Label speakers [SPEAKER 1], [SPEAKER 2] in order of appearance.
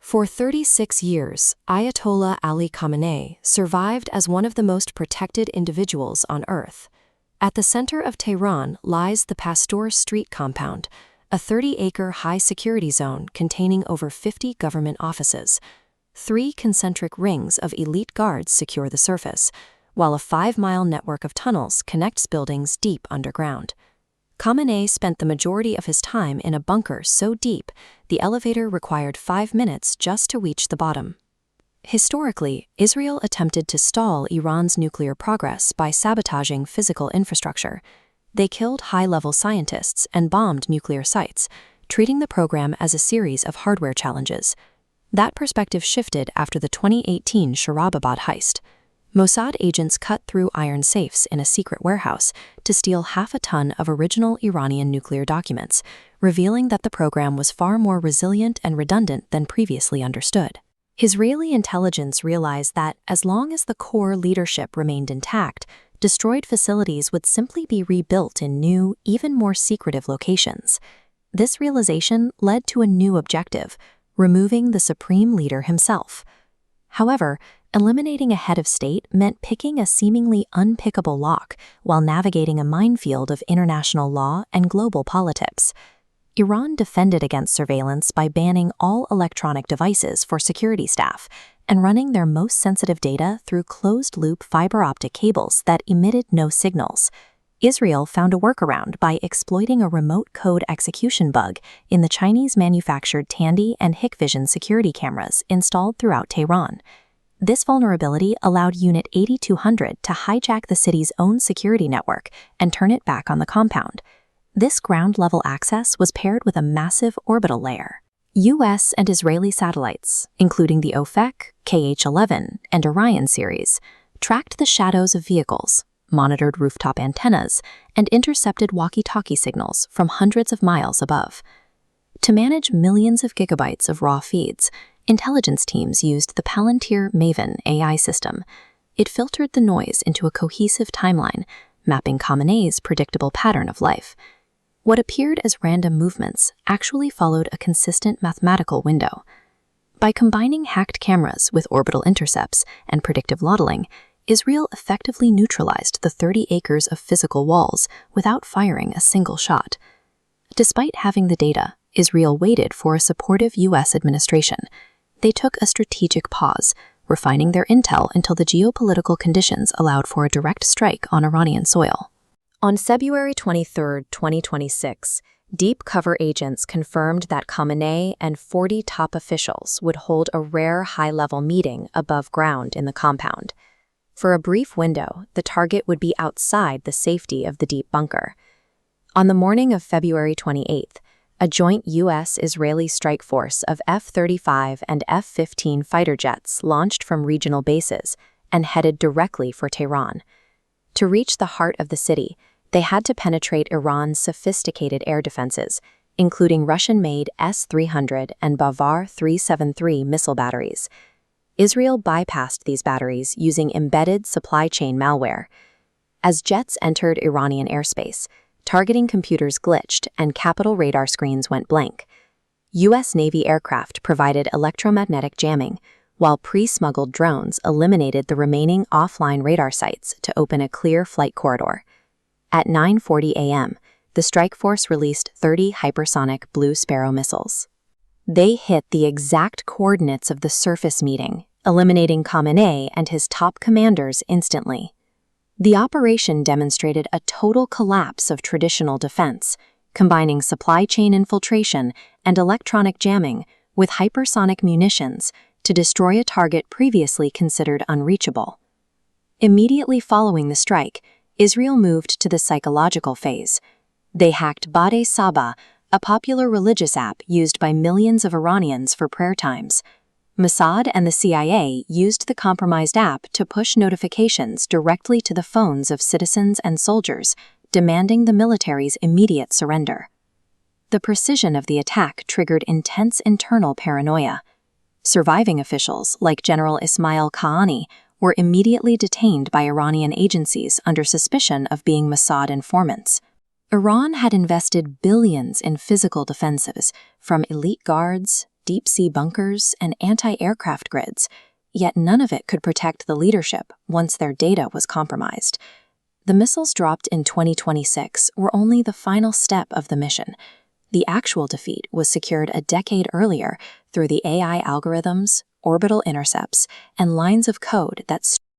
[SPEAKER 1] For 36 years, Ayatollah Ali Khamenei survived as one of the most protected individuals on Earth. At the center of Tehran lies the Pasteur Street compound, a 30-acre high-security zone containing over 50 government offices. 3 concentric rings of elite guards secure the surface, while a 5-mile network of tunnels connects buildings deep underground. Khamenei spent the majority of his time in a bunker so deep the elevator required 5 minutes just to reach the bottom. Historically, Israel attempted to stall Iran's nuclear progress by sabotaging physical infrastructure. They killed high-level scientists and bombed nuclear sites, treating the program as a series of hardware challenges. That perspective shifted after the 2018 Sharababad heist. Mossad agents cut through iron safes in a secret warehouse to steal half a ton of original Iranian nuclear documents, revealing that the program was far more resilient and redundant than previously understood. Israeli intelligence realized that as long as the core leadership remained intact, destroyed facilities would simply be rebuilt in new, even more secretive locations. This realization led to a new objective: removing the supreme leader himself. However, eliminating a head of state meant picking a seemingly unpickable lock while navigating a minefield of international law and global politics. Iran defended against surveillance by banning all electronic devices for security staff and running their most sensitive data through closed-loop fiber optic cables that emitted no signals. Israel found a workaround by exploiting a remote code execution bug in the Chinese-manufactured Tandy and Hikvision security cameras installed throughout Tehran. This vulnerability allowed Unit 8200 to hijack the city's own security network and turn it back on the compound. This ground-level access was paired with a massive orbital layer. U.S. and Israeli satellites, including the OFEC, KH-11, and Orion series, tracked the shadows of vehicles, monitored rooftop antennas, and intercepted walkie-talkie signals from hundreds of miles above. To manage millions of gigabytes of raw feeds, intelligence teams used the Palantir Maven AI system. It filtered the noise into a cohesive timeline, mapping Khamenei's predictable pattern of life. What appeared as random movements actually followed a consistent mathematical window. By combining hacked cameras with orbital intercepts and predictive modeling, Israel effectively neutralized the 30 acres of physical walls without firing a single shot. Despite having the data, Israel waited for a supportive U.S. administration. They took a strategic pause, refining their intel until the geopolitical conditions allowed for a direct strike on Iranian soil. On February 23, 2026, deep cover agents confirmed that Khamenei and 40 top officials would hold a rare high-level meeting above ground in the compound. For a brief window, the target would be outside the safety of the deep bunker. On the morning of February 28th, a joint U.S.-Israeli strike force of F-35 and F-15 fighter jets launched from regional bases and headed directly for Tehran. To reach the heart of the city, they had to penetrate Iran's sophisticated air defenses, including Russian-made S-300 and Bavar 373 missile batteries. Israel bypassed these batteries using embedded supply chain malware. As jets entered Iranian airspace, targeting computers glitched and capital radar screens went blank. U.S. Navy aircraft provided electromagnetic jamming, while pre-smuggled drones eliminated the remaining offline radar sites to open a clear flight corridor. At 9:40 a.m., the strike force released 30 hypersonic Blue Sparrow missiles. They hit the exact coordinates of the surface meeting, eliminating Khamenei and his top commanders instantly. The operation demonstrated a total collapse of traditional defense, combining supply chain infiltration and electronic jamming with hypersonic munitions to destroy a target previously considered unreachable. Immediately following the strike, Israel moved to the psychological phase. They hacked Bade Saba, a popular religious app used by millions of Iranians for prayer times. Mossad and the CIA used the compromised app to push notifications directly to the phones of citizens and soldiers, demanding the military's immediate surrender. The precision of the attack triggered intense internal paranoia. Surviving officials, like General Ismail Qaani, were immediately detained by Iranian agencies under suspicion of being Mossad informants. Iran had invested billions in physical defenses, from elite guards deep-sea bunkers and anti-aircraft grids, yet none of it could protect the leadership once their data was compromised. The missiles dropped in 2026 were only the final step of the mission. The actual defeat was secured a decade earlier through the AI algorithms, orbital intercepts, and lines of code that